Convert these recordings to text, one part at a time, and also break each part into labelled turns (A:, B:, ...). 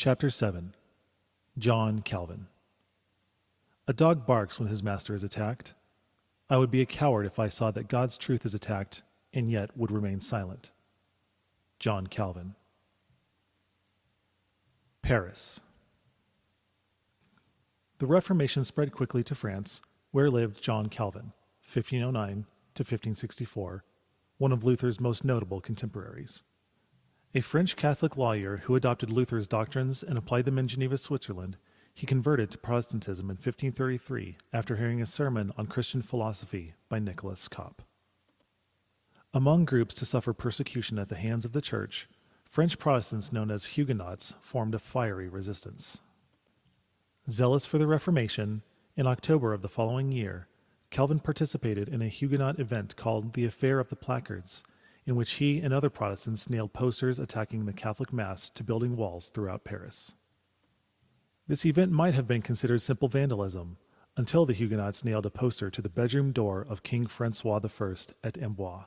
A: Chapter 7. John Calvin. A dog barks when his master is attacked. I would be a coward if I saw that God's truth is attacked and yet would remain silent. John Calvin. Paris. The Reformation spread quickly to France, where lived John Calvin, 1509 to 1564, one of Luther's most notable contemporaries. A French Catholic lawyer who adopted Luther's doctrines and applied them in Geneva, Switzerland, he converted to Protestantism in 1533 after hearing a sermon on Christian philosophy by Nicholas Kopp. Among groups to suffer persecution at the hands of the Church, French Protestants known as Huguenots formed a fiery resistance. Zealous for the Reformation, in October of the following year, Calvin participated in a Huguenot event called the Affair of the Placards, in which he and other Protestants nailed posters attacking the Catholic Mass to building walls throughout Paris. This event might have been considered simple vandalism, until the Huguenots nailed a poster to the bedroom door of King Francois I at Amboise.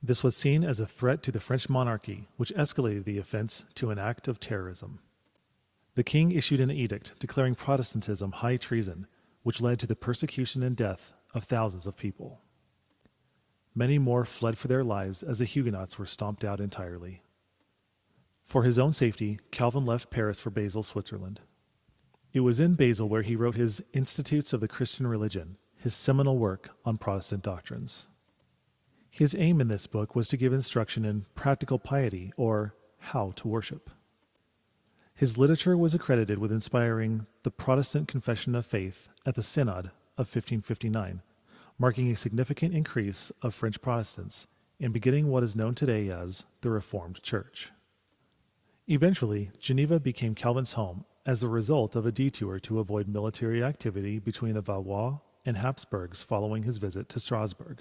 A: This was seen as a threat to the French monarchy, which escalated the offense to an act of terrorism. The king issued an edict declaring Protestantism high treason, which led to the persecution and death of thousands of people. Many more fled for their lives as the Huguenots were stomped out entirely. For his own safety, Calvin left Paris for Basel, Switzerland. It was in Basel where he wrote his Institutes of the Christian Religion, his seminal work on Protestant doctrines. His aim in this book was to give instruction in practical piety, or how to worship. His literature was accredited with inspiring the Protestant Confession of Faith at the Synod of 1559, marking a significant increase of French Protestants and beginning what is known today as the Reformed Church. Eventually, Geneva became Calvin's home as a result of a detour to avoid military activity between the Valois and Habsburgs following his visit to Strasbourg.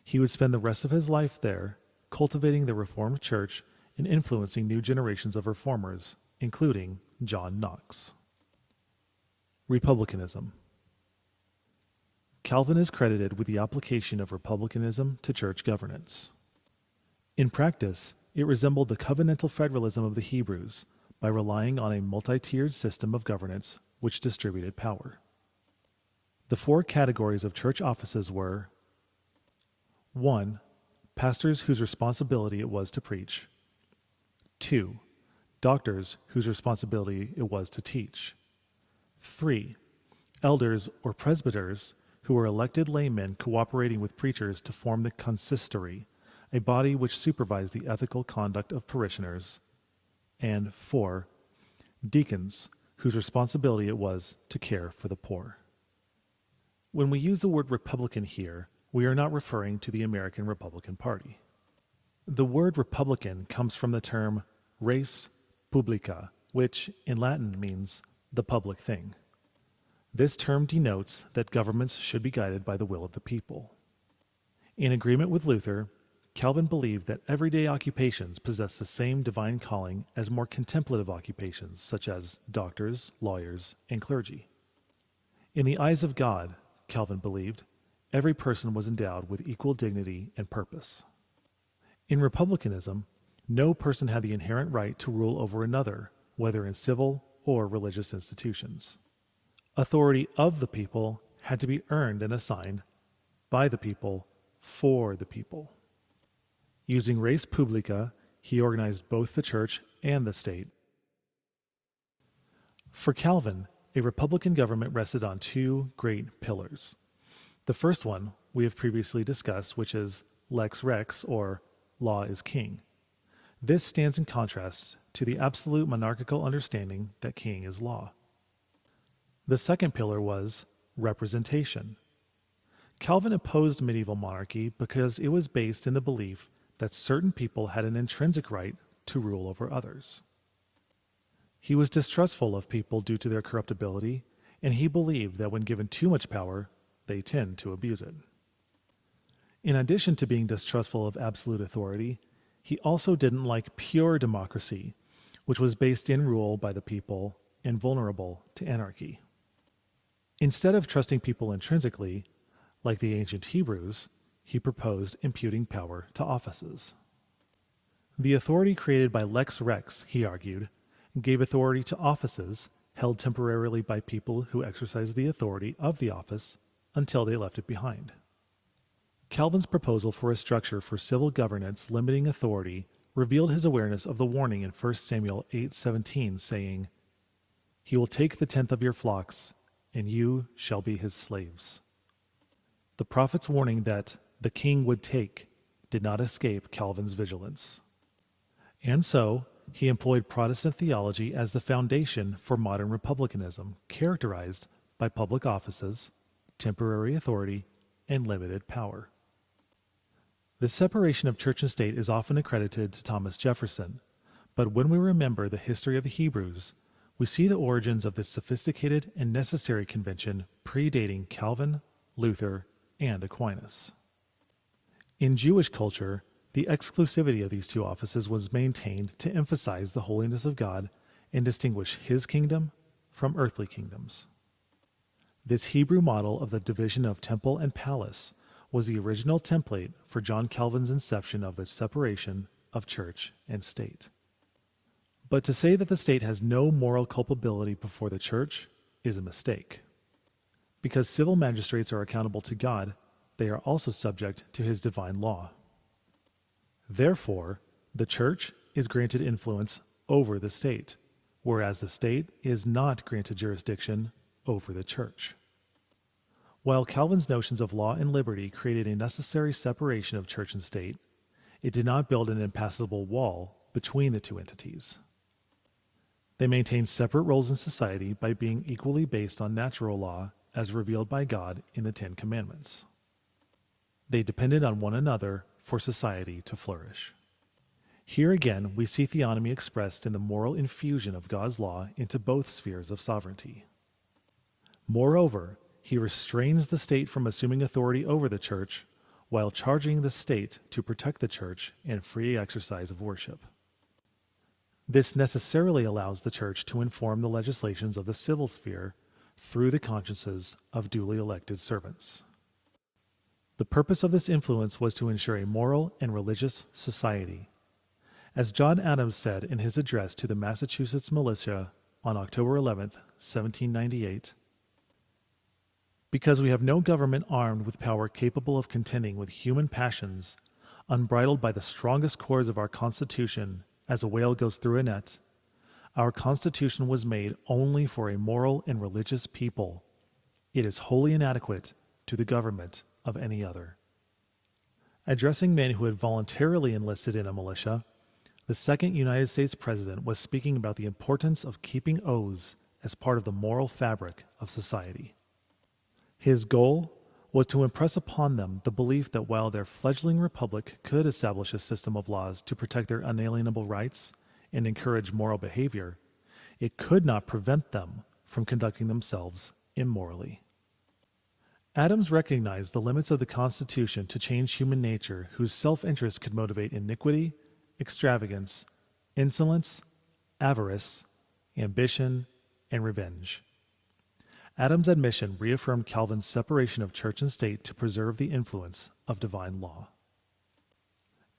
A: He would spend the rest of his life there, cultivating the Reformed Church and influencing new generations of reformers, including John Knox. Republicanism. Calvin is credited with the application of republicanism to church governance. In practice, it resembled the covenantal federalism of the Hebrews by relying on a multi-tiered system of governance which distributed power. The four categories of church offices were: 1. Pastors whose responsibility it was to preach. 2. Doctors whose responsibility it was to teach. 3. Elders or presbyters who were elected laymen cooperating with preachers to form the consistory, a body which supervised the ethical conduct of parishioners. And 4. Deacons, whose responsibility it was to care for the poor. When we use the word Republican here, we are not referring to the American Republican Party. The word Republican comes from the term res publica, which in Latin means the public thing. This term denotes that governments should be guided by the will of the people. In agreement with Luther, Calvin believed that everyday occupations possess the same divine calling as more contemplative occupations, such as doctors, lawyers, and clergy. In the eyes of God, Calvin believed, every person was endowed with equal dignity and purpose. In republicanism, no person had the inherent right to rule over another, whether in civil or religious institutions. Authority of the people had to be earned and assigned by the people for the people. Using res publica, he organized both the church and the state. For Calvin, a republican government rested on two great pillars. The first one we have previously discussed, which is lex rex, or law is king. This stands in contrast to the absolute monarchical understanding that king is law. The second pillar was representation. Calvin opposed medieval monarchy because it was based in the belief that certain people had an intrinsic right to rule over others. He was distrustful of people due to their corruptibility, and he believed that when given too much power, they tend to abuse it. In addition to being distrustful of absolute authority, he also didn't like pure democracy, which was based in rule by the people and vulnerable to anarchy. Instead of trusting people intrinsically, like the ancient Hebrews, he proposed imputing power to offices. The authority created by lex rex, he argued, gave authority to offices held temporarily by people who exercised the authority of the office until they left it behind. Calvin's proposal for a structure for civil governance limiting authority revealed his awareness of the warning in 1 Samuel 8:17, saying, "He will take the tenth of your flocks, and you shall be his slaves." The prophet's warning that the king would take did not escape Calvin's vigilance. And so, he employed Protestant theology as the foundation for modern republicanism, characterized by public offices, temporary authority, and limited power. The separation of church and state is often accredited to Thomas Jefferson, but when we remember the history of the Hebrews, we see the origins of this sophisticated and necessary convention predating Calvin, Luther, and Aquinas. In Jewish culture, the exclusivity of these two offices was maintained to emphasize the holiness of God and distinguish his kingdom from earthly kingdoms. This Hebrew model of the division of temple and palace was the original template for John Calvin's inception of the separation of church and state. But to say that the state has no moral culpability before the church is a mistake. Because civil magistrates are accountable to God, they are also subject to his divine law. Therefore, the church is granted influence over the state, whereas the state is not granted jurisdiction over the church. While Calvin's notions of law and liberty created a necessary separation of church and state, it did not build an impassable wall between the two entities. They maintained separate roles in society by being equally based on natural law as revealed by God in the Ten Commandments. They depended on one another for society to flourish. Here again, we see theonomy expressed in the moral infusion of God's law into both spheres of sovereignty. Moreover, he restrains the state from assuming authority over the church while charging the state to protect the church and free exercise of worship. This necessarily allows the church to inform the legislations of the civil sphere through the consciences of duly elected servants. The purpose of this influence was to ensure a moral and religious society. As John Adams said in his address to the Massachusetts militia on October 11, 1798, "Because we have no government armed with power capable of contending with human passions, unbridled by the strongest cords of our Constitution, as a whale goes through a net, our Constitution was made only for a moral and religious people. It is wholly inadequate to the government of any other." Addressing men who had voluntarily enlisted in a militia, the second United States President was speaking about the importance of keeping oaths as part of the moral fabric of society. His goal was to impress upon them the belief that while their fledgling republic could establish a system of laws to protect their unalienable rights and encourage moral behavior, it could not prevent them from conducting themselves immorally. Adams recognized the limits of the Constitution to change human nature whose self-interest could motivate iniquity, extravagance, insolence, avarice, ambition, and revenge. Adams' admission reaffirmed Calvin's separation of church and state to preserve the influence of divine law.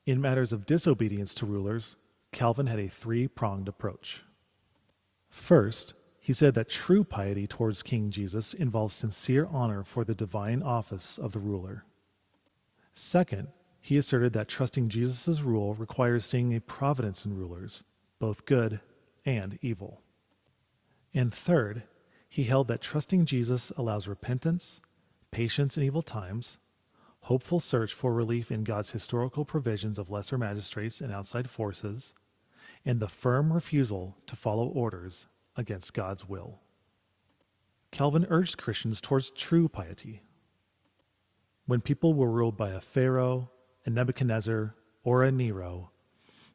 A: In matters of disobedience to rulers, Calvin had a three-pronged approach. First, he said that true piety towards King Jesus involves sincere honor for the divine office of the ruler. Second, he asserted that trusting Jesus' rule requires seeing a providence in rulers, both good and evil. And third, he held that trusting Jesus allows repentance, patience in evil times, hopeful search for relief in God's historical provisions of lesser magistrates and outside forces, and the firm refusal to follow orders against God's will. Calvin urged Christians towards true piety. When people were ruled by a Pharaoh, a Nebuchadnezzar, or a Nero,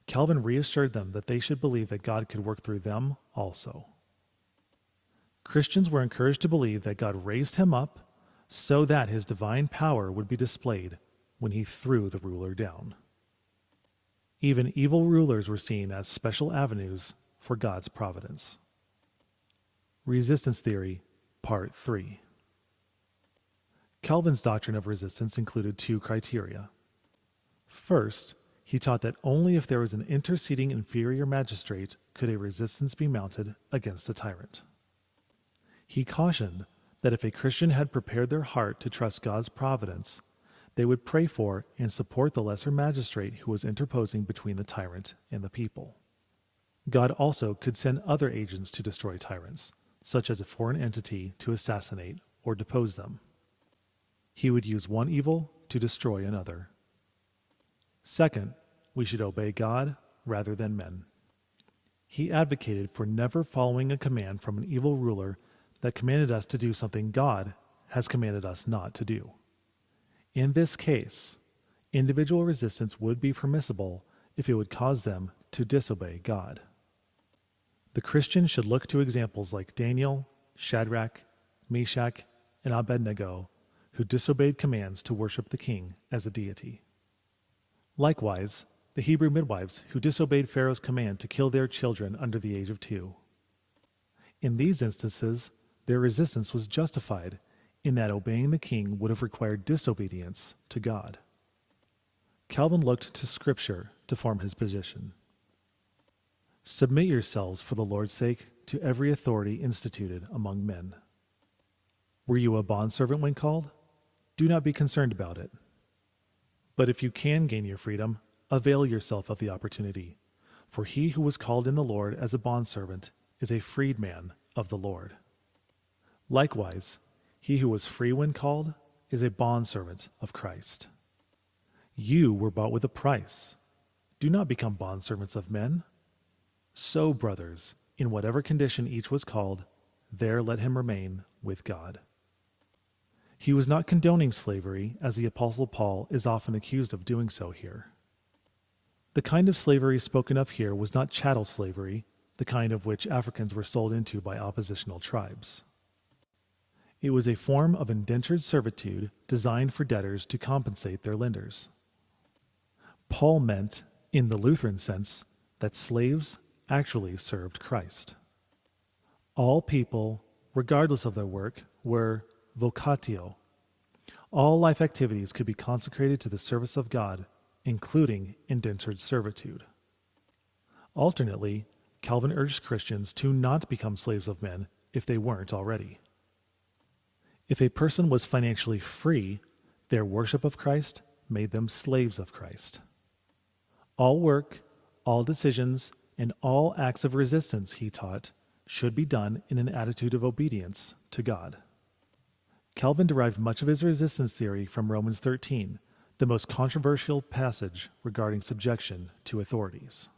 A: Calvin reassured them that they should believe that God could work through them also. Christians were encouraged to believe that God raised him up so that his divine power would be displayed when he threw the ruler down. Even evil rulers were seen as special avenues for God's providence. Resistance Theory, Part 3. Calvin's doctrine of resistance included two criteria. First, he taught that only if there was an interceding inferior magistrate could a resistance be mounted against a tyrant. He cautioned that if a Christian had prepared their heart to trust God's providence, they would pray for and support the lesser magistrate who was interposing between the tyrant and the people. God also could send other agents to destroy tyrants, such as a foreign entity to assassinate or depose them. He would use one evil to destroy another. Second, we should obey God rather than men. He advocated for never following a command from an evil ruler that commanded us to do something God has commanded us not to do. In this case, individual resistance would be permissible if it would cause them to disobey God. The Christian should look to examples like Daniel, Shadrach, Meshach, and Abednego, who disobeyed commands to worship the king as a deity. Likewise, the Hebrew midwives who disobeyed Pharaoh's command to kill their children under the age of 2. In these instances, their resistance was justified in that obeying the king would have required disobedience to God. Calvin looked to Scripture to form his position. Submit yourselves for the Lord's sake to every authority instituted among men. Were you a bondservant when called? Do not be concerned about it. But if you can gain your freedom, avail yourself of the opportunity, for he who was called in the Lord as a bondservant is a freedman of the Lord. Likewise, he who was free when called is a bondservant of Christ. You were bought with a price. Do not become bondservants of men. So, brothers, in whatever condition each was called, there let him remain with God. He was not condoning slavery, as the Apostle Paul is often accused of doing so here. The kind of slavery spoken of here was not chattel slavery, the kind of which Africans were sold into by oppositional tribes. It was a form of indentured servitude designed for debtors to compensate their lenders. Paul meant, in the Lutheran sense, that slaves actually served Christ. All people, regardless of their work, were vocatio. All life activities could be consecrated to the service of God, including indentured servitude. Alternately, Calvin urged Christians to not become slaves of men if they weren't already. If a person was financially free, their worship of Christ made them slaves of Christ. All work, all decisions, and all acts of resistance, he taught, should be done in an attitude of obedience to God. Calvin derived much of his resistance theory from Romans 13, the most controversial passage regarding subjection to authorities.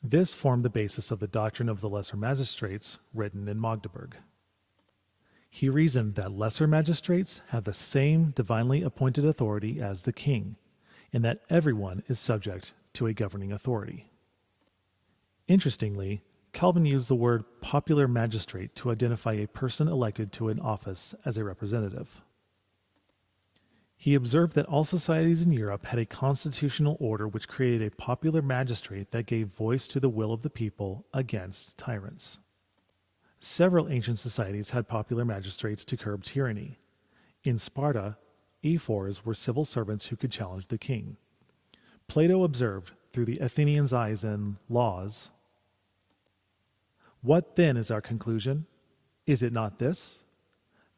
A: This formed the basis of the doctrine of the lesser magistrates written in Magdeburg. He reasoned that lesser magistrates have the same divinely appointed authority as the king, and that everyone is subject to a governing authority. Interestingly, Calvin used the word popular magistrate to identify a person elected to an office as a representative. He observed that all societies in Europe had a constitutional order which created a popular magistrate that gave voice to the will of the people against tyrants. Several ancient societies had popular magistrates to curb tyranny. In Sparta, ephors were civil servants who could challenge the king. Plato observed, through the Athenians' eyes in Laws, "What then is our conclusion? Is it not this?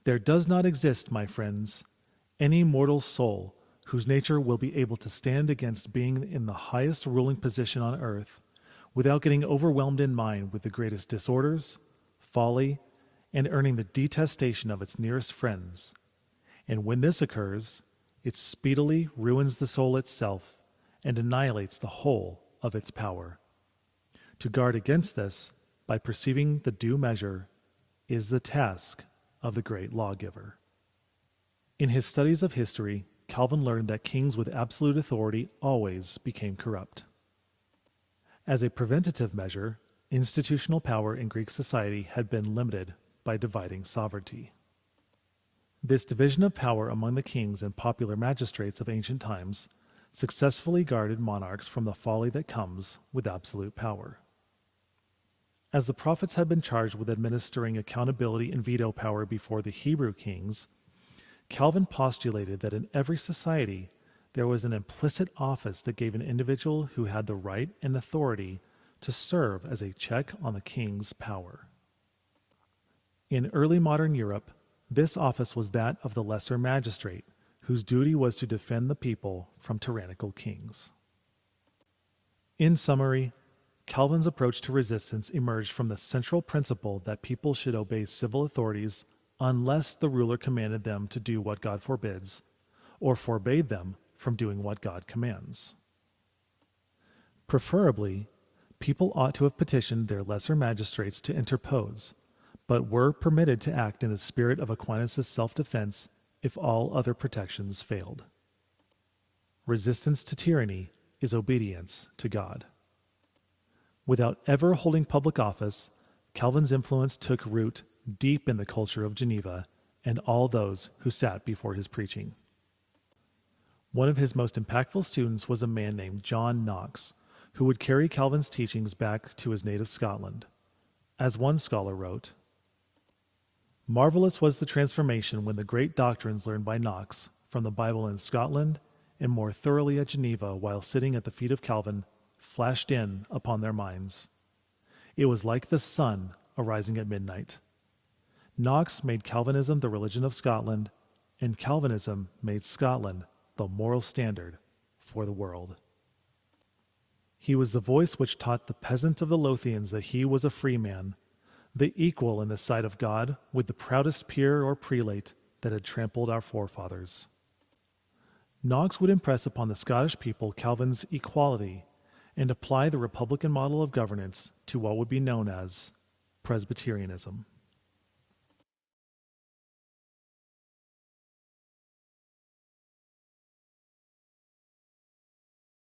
A: There does not exist, my friends, any mortal soul whose nature will be able to stand against being in the highest ruling position on earth without getting overwhelmed in mind with the greatest disorders, folly, and earning the detestation of its nearest friends. And when this occurs, it speedily ruins the soul itself and annihilates the whole of its power. To guard against this, by perceiving the due measure, is the task of the great lawgiver." In his studies of history, Calvin learned that kings with absolute authority always became corrupt. As a preventative measure, institutional power in Greek society had been limited by dividing sovereignty. This division of power among the kings and popular magistrates of ancient times successfully guarded monarchs from the folly that comes with absolute power. As the prophets had been charged with administering accountability and veto power before the Hebrew kings, Calvin postulated that in every society there was an implicit office that gave an individual who had the right and authority to serve as a check on the king's power. In early modern Europe, this office was that of the lesser magistrate, whose duty was to defend the people from tyrannical kings. In summary, Calvin's approach to resistance emerged from the central principle that people should obey civil authorities unless the ruler commanded them to do what God forbids, or forbade them from doing what God commands. Preferably, people ought to have petitioned their lesser magistrates to interpose, but were permitted to act in the spirit of Aquinas' self-defense if all other protections failed. Resistance to tyranny is obedience to God. Without ever holding public office, Calvin's influence took root deep in the culture of Geneva and all those who sat before his preaching. One of his most impactful students was a man named John Knox, who would carry Calvin's teachings back to his native Scotland. As one scholar wrote, "Marvelous was the transformation when the great doctrines learned by Knox from the Bible in Scotland and more thoroughly at Geneva while sitting at the feet of Calvin flashed in upon their minds. It was like the sun arising at midnight. Knox made Calvinism the religion of Scotland, and Calvinism made Scotland the moral standard for the world." He was the voice which taught the peasant of the Lothians that he was a free man, the equal in the sight of God with the proudest peer or prelate that had trampled our forefathers. Knox would impress upon the Scottish people Calvin's equality and apply the Republican model of governance to what would be known as Presbyterianism.